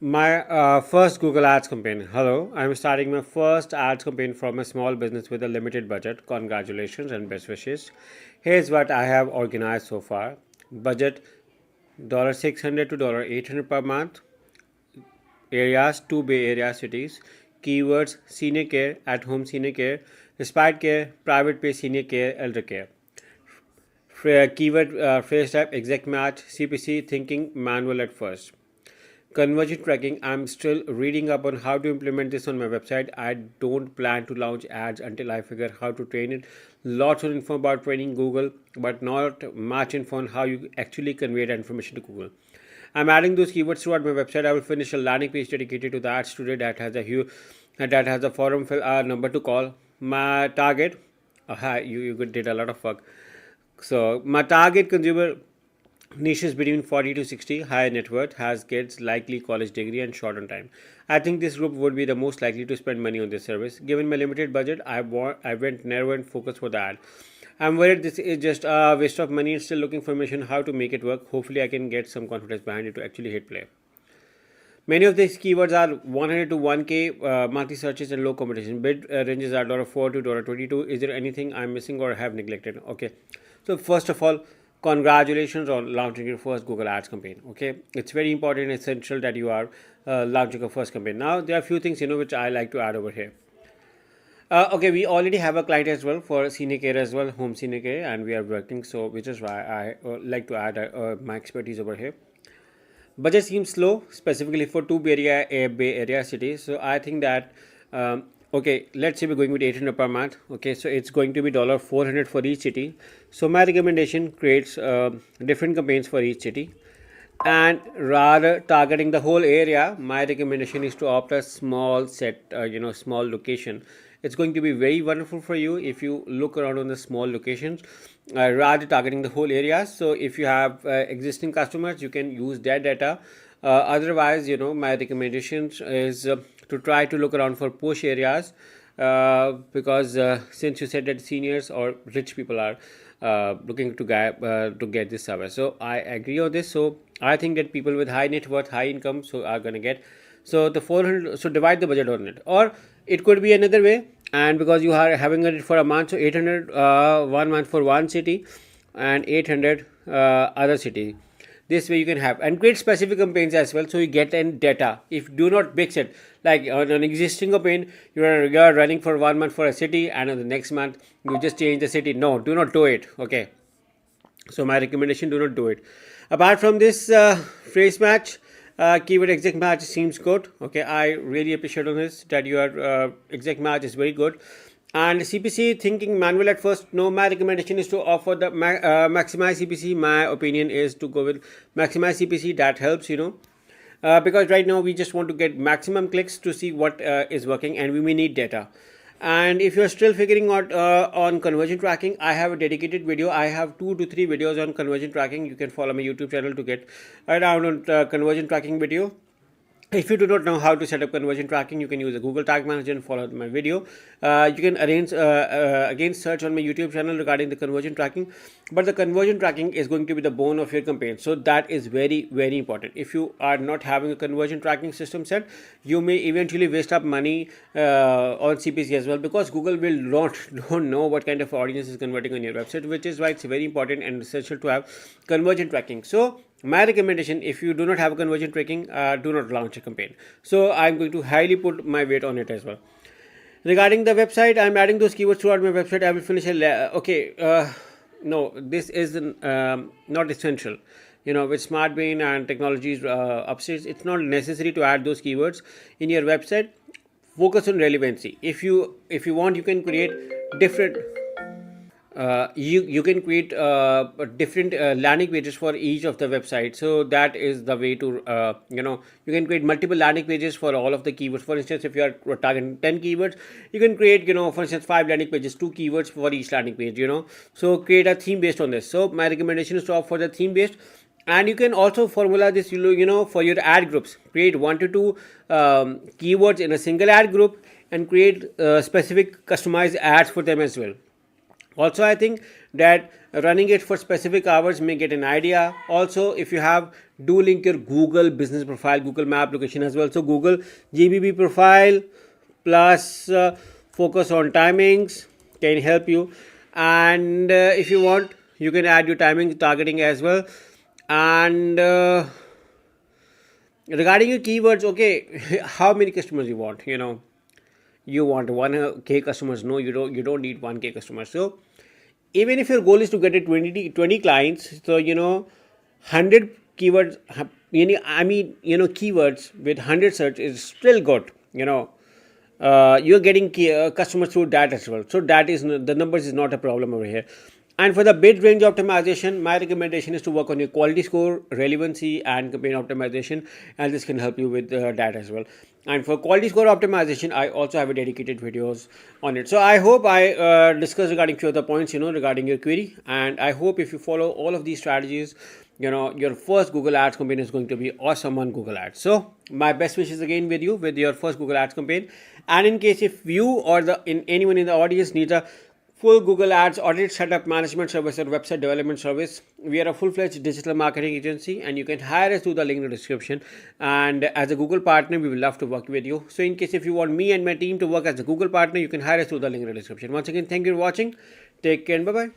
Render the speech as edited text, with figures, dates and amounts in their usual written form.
My first Google Ads campaign. Hello, I'm starting my first ads campaign from a small business with a limited budget. Congratulations and best wishes. Here's what I have organized so far. Budget $600 to $800 per month. Areas, two Bay Area cities. Keywords: senior care, at home senior care, respite care, private pay senior care, elder care. Keyword phrase type: exact match, CPC, thinking manual at first. Conversion tracking: I'm still reading up on how to implement this on my website. I don't plan to launch ads until I figure how to train it. Lots of info about training Google, but not much info on how you actually convey that information to Google. I'm adding those keywords throughout my website. I will finish a landing page dedicated to the ads today that has a forum number to call. My target, hi, you did a lot of work. So my target consumer niches between 40 to 60, high net worth, has kids, likely college degree, and short on time. I think this group would be the most likely to spend money on this service. Given my limited budget, I went narrow and focused for the ad. I'm worried this is just a waste of money and still looking for information how to make it work. Hopefully, I can get some confidence behind it to actually hit play. Many of these keywords are 100 to 1K monthly searches and low competition. Bid ranges are $4 to $22. Is there anything I'm missing or have neglected? Okay. So first of all, congratulations on launching your first Google Ads campaign. Okay, it's very important and essential that you are launching a first campaign. Now there are a few things which I like to add over here. Okay, we already have a client as well for senior care as well, home senior care, and we are working. So which is why I like to add my expertise over here. Budget seems slow, specifically for two Bay Area cities. So I think that okay, let's say we're going with 800 per month. Okay, so it's going to be $400 for each city. So my recommendation creates different campaigns for each city, and rather targeting the whole area, my recommendation is to opt a small set, small location. It's going to be very wonderful for you if you look around on the small locations rather targeting the whole area. So if you have existing customers, you can use their data. Otherwise, my recommendations is to try to look around for posh areas because since you said that seniors or rich people are looking to get this service, so I agree on this. So I think that people with high net worth, high income, so are going to get. So the 400, so divide the budget on it, or it could be another way. And because you are having it for a month, so 800 one month for one city and 800 other city. This way you can have and create specific campaigns as well, so you get in data. If do not mix it, like on an existing campaign, you are running for 1 month for a city, and on the next month you just change the city. No, do not do it. Okay, so my recommendation: do not do it. Apart from this phrase match, keyword exact match seems good. Okay, I really appreciate on this that your exact match is very good. And CPC, thinking manual at first. No, my recommendation is to offer the maximize CPC. My opinion is to go with maximize CPC. That helps, because right now we just want to get maximum clicks to see what is working, and we may need data. And if you're still figuring out on conversion tracking, I have a dedicated video. I have 2 to 3 videos on conversion tracking. You can follow my YouTube channel to get around on conversion tracking video. If you do not know how to set up conversion tracking, you can use a Google Tag Manager and follow my video. You can arrange again search on my YouTube channel regarding the conversion tracking. But the conversion tracking is going to be the bone of your campaign, so that is very, very important. If you are not having a conversion tracking system set, you may eventually waste up money on CPC as well, because Google will don't know what kind of audience is converting on your website, which is why it's very important and essential to have conversion tracking. So my recommendation: if you do not have a conversion tracking, do not launch a campaign. So I'm going to highly put my weight on it as well. Regarding the website, I'm adding those keywords throughout my website. I will finish no, this is not essential. With smart brain and technologies upstairs, it's not necessary to add those keywords in your website. Focus on relevancy. If you want, you can create different you can create different landing pages for each of the websites. So that is the way to you can create multiple landing pages for all of the keywords. For instance, if you are targeting 10 keywords, you can create for instance 5 landing pages, 2 keywords for each landing page. So create a theme based on this. So my recommendation is to opt for the theme based. And you can also formula this for your ad groups. Create 1 to 2 keywords in a single ad group and create specific customized ads for them as well. Also, I think that running it for specific hours may get an idea. Also, if you have, do link your Google business profile, Google Map location as well. So Google GBB profile plus focus on timings can help you. And if you want, you can add your timing targeting as well. And regarding your keywords, okay, how many customers you want? You want 1K customers? No, you don't need 1K customers. So even if your goal is to get a 20 clients, so 100 keywords, keywords with 100 search is still good. You're getting customers through that as well. So that is, the numbers is not a problem over here. And for the bid range optimization, my recommendation is to work on your quality score, relevancy, and campaign optimization, and this can help you with that as well. And for quality score optimization, I also have a dedicated videos on it. So I hope I discussed regarding few other points, regarding your query. And I hope if you follow all of these strategies, your first Google Ads campaign is going to be awesome on Google Ads. So my best wishes again with you with your first Google Ads campaign. And in case if you or anyone in the audience needs a full Google Ads audit setup management service or website development service, we are a full-fledged digital marketing agency, and you can hire us through the link in the description. And as a Google partner, we will love to work with you. So in case if you want me and my team to work as a Google partner, you can hire us through the link in the description. Once again, thank you for watching. Take care and bye-bye.